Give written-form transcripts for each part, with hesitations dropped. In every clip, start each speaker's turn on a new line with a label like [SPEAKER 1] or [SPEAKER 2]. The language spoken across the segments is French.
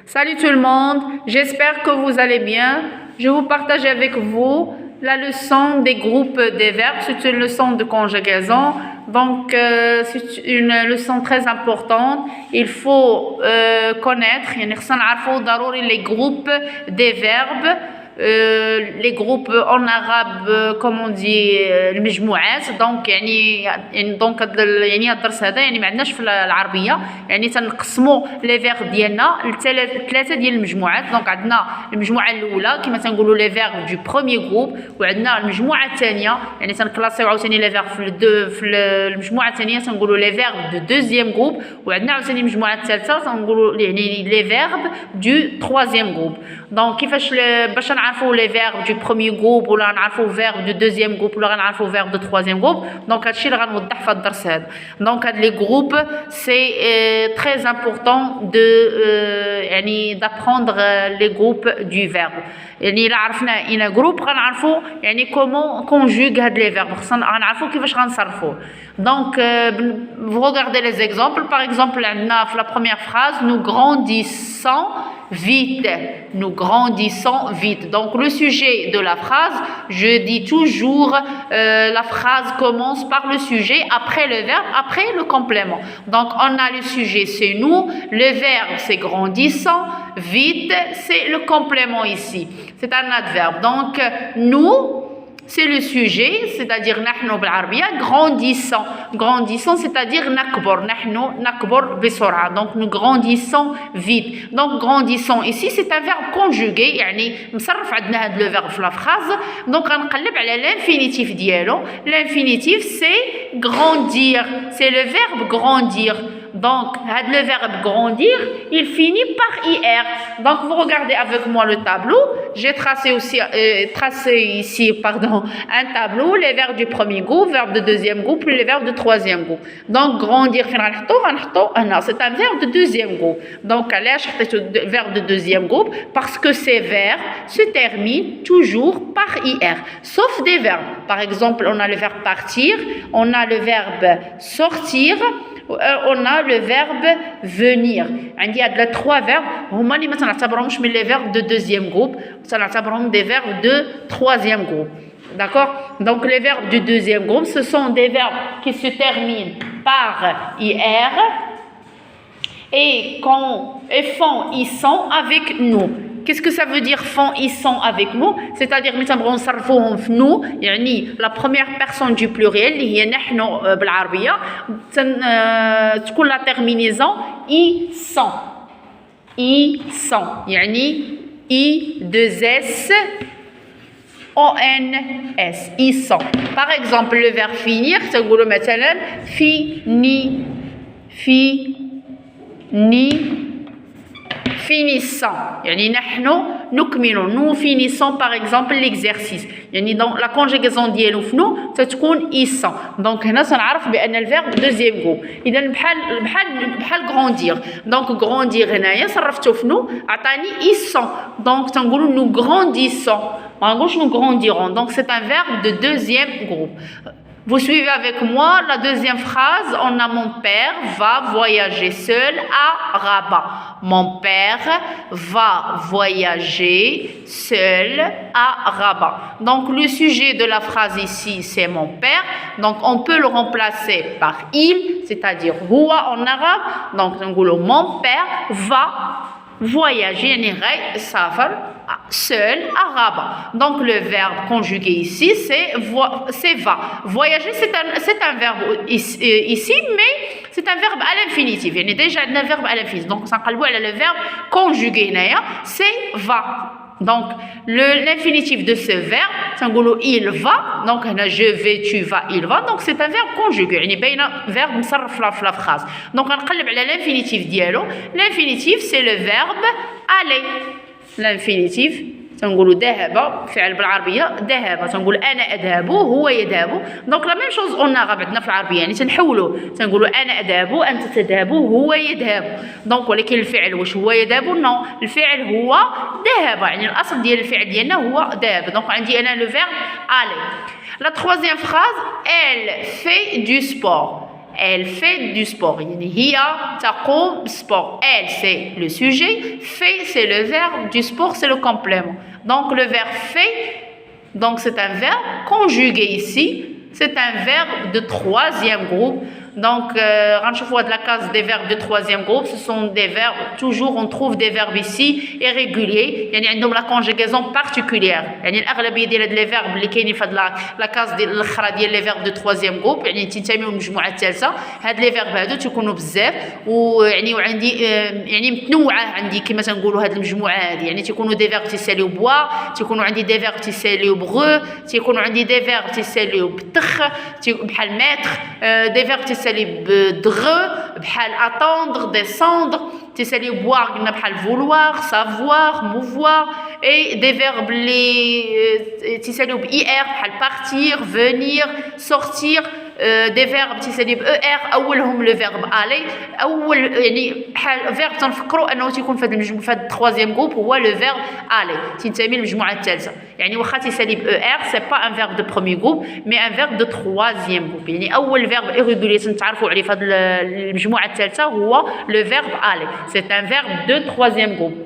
[SPEAKER 1] Salut tout le monde, j'espère que vous allez bien. Je vais partage avec vous la leçon des groupes des verbes. C'est une leçon de conjugaison, donc c'est une leçon très importante. Il faut connaître les groupes des verbes. Les groupes en arabe comme on dit المجموعات دونك دونك الدرس هذا ما عندناش في العربيه تنقسموا لي فيرب ديالنا لثلاثه ديال المجموعات دونك عندنا المجموعه الاولى كما تنقولوا لي فيرب دو بروميير جروب وعندنا المجموعه الثانيه تنكلاسيو عاوتاني لي فيرب في المجموعه الثانيه تنقولوا لي فيرب دو دوزيام جروب وعندنا عاوتاني المجموعه الثالثه تنقولوا لي فيرب دو تروازيام جروب دونك كيفاش باش نعرفوا les verbes du premier groupe ولا نعرفوا verbe du deuxième groupe ولا نعرفوا verbe du troisième groupe donc هادشي اللي غنوضح في الدرس هذا donc هاد les groupes c'est très important de d'apprendre les groupes du verbe إلا عرفنا إن groupe غنعرفوا comment conjugue هاد les verbes غنعرفوا كيفاش غنصرفوه donc vous regardez les exemples par exemple عندنا في la première phrase nous grandissons vite. Nous grandissons vite. Donc le sujet de la phrase, je dis toujours la phrase commence par le sujet, après le verbe, après le complément. Donc on a le sujet, c'est nous, le verbe c'est grandissant, vite c'est le complément ici. C'est un adverbe. Donc nous, c'est le sujet, c'est-à-dire نحن بالعربية grandissant. Grandissant, c'est-à-dire نحن نكبر بسرعة. Donc nous grandissons vite. Donc grandissons ici, c'est un verbe conjugué مصرف عندنا هذا le verbe في la phrase. Donc غنقلب على l'infinitif ديالو. L'infinitif c'est grandir. C'est le verbe grandir. Donc, le verbe grandir, il finit par IR. Donc, vous regardez avec moi le tableau. J'ai tracé ici un tableau, les verbes du premier groupe, verbes de deuxième groupe, puis les verbes de troisième groupe. Donc, grandir, c'est un verbe de deuxième groupe. Donc, le verbe de deuxième groupe parce que ces verbes se terminent toujours par IR. Sauf des verbes. Par exemple, on a le verbe partir, on a le verbe sortir, on a le verbe venir. Il y a trois verbes. هما اللي ما تنعتبرهمش من les verbes de deuxième groupe, تنعتبرهم des verbes de troisième groupe. D'accord? Donc les verbes du deuxième groupe, ce sont des verbes qui se terminent par IR et font ils sont avec nous. Qu'est-ce que ça veut dire font ils sont avec nous? C'est-à-dire nous, la première personne du pluriel اللي هي نحن بالعربية تكون la terminaison ils sont. Ils sont I2S ONS ils sont. Par exemple le verbe finir تقولوا مثلا finissant نحن نكمل nous finissons par exemple l'exercice dans la conjugaison ديالو في nous تتكون ils sont donc هنا تنعرف بان الفيرب deuxième groupe اذا بحال grandir donc grandir هنايا صرفتو في nous عطاني ils sont donc تنقولوا nous grandissons ما نقولش nous grandirons donc c'est un verbe de deuxième groupe. Vous suivez avec moi la deuxième phrase. On a mon père va voyager seul à Rabat. Mon père va voyager seul à Rabat. Donc le sujet de la phrase ici c'est mon père. Donc on peut le remplacer par il, c'est-à-dire huwa en arabe. Donc mon père va voyager seul à Rabat. Donc le verbe conjugué ici c'est va. Voyager c'est un verbe ici mais c'est un verbe à l'infinitif. Il y a déjà un verbe à l'infinitif. Donc ça le verbe conjugué c'est va. Donc l'infinitif de ce verbe il va donc je vais tu vas il va donc c'est un verbe conjugué verbe مصرف في la phrase. Donc غنقلب على l'infinitif ديالو. L'infinitif c'est le verbe aller. L'infinitif تنقولوا ذهب فعل بالعربيه ذهب تنقول انا اذهب هو يذهب دونك لا ميم شوز اون عرب عندنا في العربيه تنحولوا تنقولوا انا اذهب انت تذهب هو يذهب دونك ولكن الفعل واش هو يذهب نو الفعل هو ذهب الاصل ديال الفعل ديالنا هو ذهب دونك عندي انا لو فيرب aller. La troisième phrase elle fait du sport. elle fait du sport. يعني هي تقوم sport. Elle, c'est le sujet. Fait, c'est le verbe. Du sport, c'est le complément. Donc, le verbe fait, donc c'est un verbe conjugué ici. C'est un verbe de troisième groupe. Donc, de la case des verbes de troisième groupe, ce sont des verbes, toujours on trouve des verbes ici irréguliers. Il y a la conjugaison particulière. Il y a les verbes qui sont dans la case des verbes de troisième groupe. Il y a المجموعة الثالثة. هاد les verbes هادو تكونوا بزاف ويعني وعندي يعني متنوعة عندي كما تنقولوا هاد المجموعة هادي يعني تكونوا des verbes تيساليو بوا تكونوا عندي des verbes تيساليو بغو تكونوا عندي des verbes تيساليو بتخ بحال ماتر des verbes تيساليو بدغ بحال attendre descendre تسالي boire قلنا بحال vouloir savoir mouvoir et des verbes les تساليو بIR بحال partir venir sortir des verbes تسالي بER اولهم le verbe aller اول يعني بحال verbe تنفكروا انه تيكون في هذا الترويزيام جروب هو le verbe aller تنتمي للمجموعه الثالثه يعني واخا تسالي بER c'est pas un verbe de premier groupe mais un verbe de troisième groupe يعني اول verbe irrégulier تنتعرفوا عليه في هذه المجموعه الثالثه هو le verbe aller c'est un verbe de troisième groupe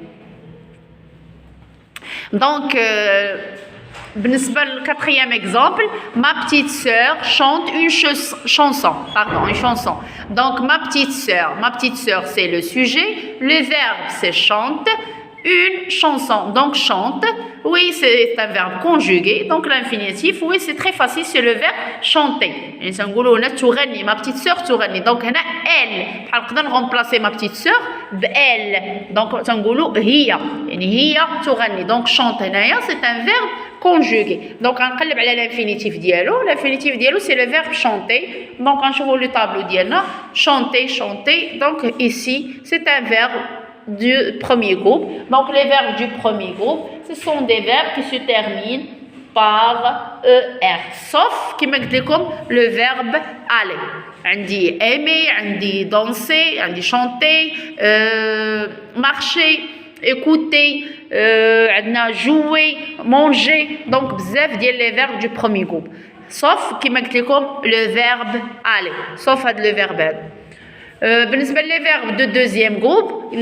[SPEAKER 1] donc بالنسبة للquatrième exemple, ma petite sœur chante une chanson. Donc ma petite sœur c'est le sujet, le verbe c'est chante, une chanson. Donc chante, oui c'est un verbe conjugué, donc l'infinitif, oui c'est très facile, c'est le verbe chanter. Et ça نقولوا هنا تغني, ma petite sœur تغني. Donc هنا elle, بحال نقدر remplacer ma petite sœur بelle. Donc تنقولوا هي, يعني هي تغني. Donc chante هنايا c'est un verbe conjugué. Donc غنقلب على l'infinitif ديالو. L'infinitif ديالو c'est le verbe chanter. Donc غنشوفوا le tableau ديالنا chanter chanter. Donc ici c'est un verbe du premier groupe. Donc les verbes du premier groupe, ce sont des verbes qui se terminent par ER. Sauf qui comme le verbe aller. عندي aimer, عندي danser, عندي chanter, marcher, écouter, عندنا jouer, manger. Donc بزاف ديال les verbes du premier groupe. Sauf qui comme le verbe aller. Sauf le verbe aller. بالنسبة les verbes de deuxième groupe,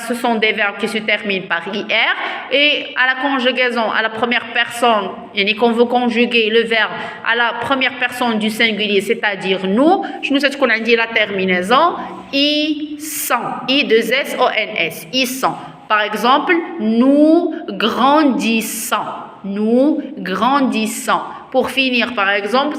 [SPEAKER 1] ce sont des verbes qui se terminent par IR et à la conjugaison à la première personne, يعني qu'on veut conjuguer le verbe à la première personne du singulier, c'est-à-dire nous, شنو تتكون عندي la terminaison ils sont, I2SONS, ils sont. Par exemple, nous grandissons. Nous grandissons. Pour finir, par exemple,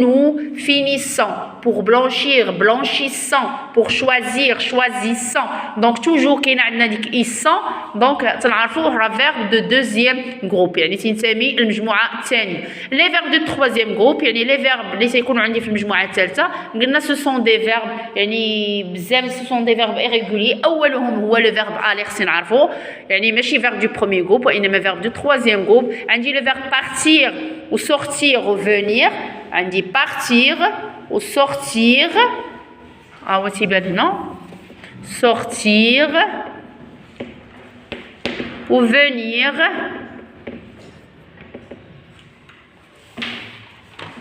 [SPEAKER 1] nous finissons. Pour blanchir, blanchissons. Pour choisir, choisissons. Donc, toujours qu'il y a ils sont, donc, c'est un verbe de deuxième groupe. يعني تنسمي المجموعة الثانية. Les verbes de troisième groupe, يعني les verbes اللي تيكونوا عندي في المجموعة الثالثة، قلنا ce sont des verbes يعني بزاف ce sont des verbes irréguliers. أولهم هو le verbe aller خصنا نعرفوه، يعني ماشي verbe du premier groupe وإنما verbe du troisième groupe. عندي le verbe partir ou sortir ou venir. عندي partir ou sortir. Ah oui, non. Sortir ou venir.